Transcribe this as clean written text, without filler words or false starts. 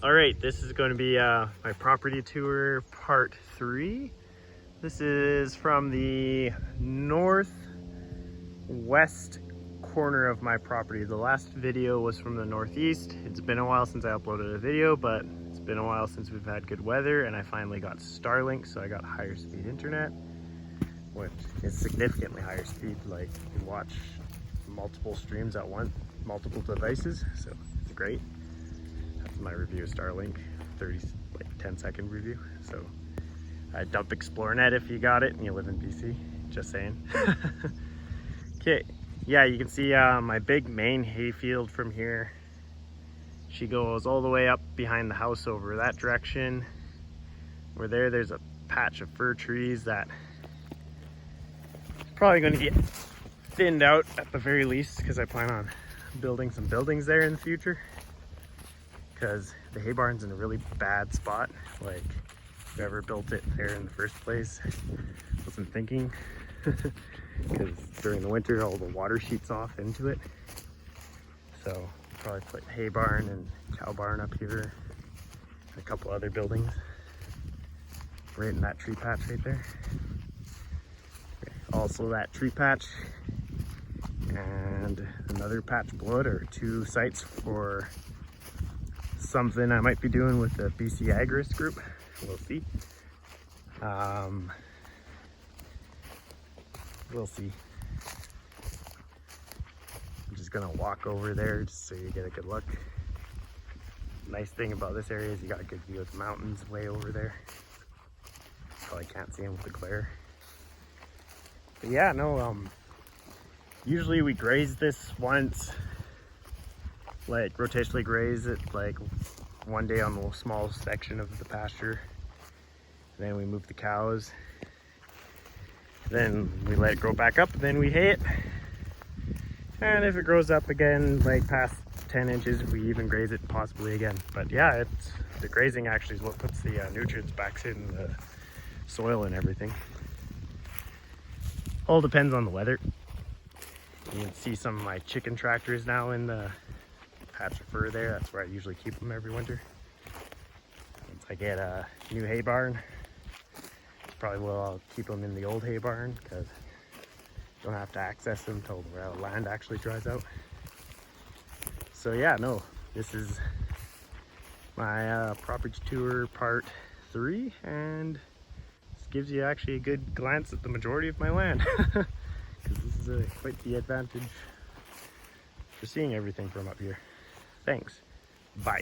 All right, this is going to be my property tour part 3. This is from the northwest corner of my property. The last video was from the northeast. It's been a while since I uploaded a video, but it's been a while since we've had good weather, and I finally got Starlink, so I got higher speed internet, which is significantly higher speed. Like, you can watch multiple streams at once, multiple devices, so it's great. That's my review of Starlink, 10-second review. So dump ExploreNet if you got it and you live in BC, just saying. Okay, yeah, you can see my big main hayfield from here. She goes all the way up behind the house over that direction. Over there's a patch of fir trees that is probably going to get thinned out at the very least, because I plan on building some buildings there in the future, because the hay barn's in a really bad spot. Like, whoever built it there in the first place wasn't thinking, because during the winter all the water sheets off into it. So I'll probably put hay barn and cow barn up here, and a couple other buildings right in that tree patch right there. Okay. Also, that tree patch and another patch below it are 2 sites for something I might be doing with the BC Agris group. We'll see. We'll see. I'm just gonna walk over there just so you get a good look. Nice thing about this area is you got a good view of the mountains way over there. Probably can't see them with the glare. But yeah, no, usually we graze this once, like rotationally graze it like one day on the small section of the pasture. Then we move the cows. Then we let it grow back up, then we hay it. And if it grows up again, like past 10 inches, we even graze it possibly again. But yeah, the grazing actually is what puts the nutrients back in the soil and everything. All depends on the weather. You can see some of my chicken tractors now in the patch of fur there. That's where I usually keep them every winter. Once I get a new hay barn, probably will I'll keep them in the old hay barn, because don't have to access them until the land actually dries out. So yeah, no, this is my property tour part 3, and this gives you actually a good glance at the majority of my land, because this is quite the advantage for seeing everything from up here. Thanks. Bye.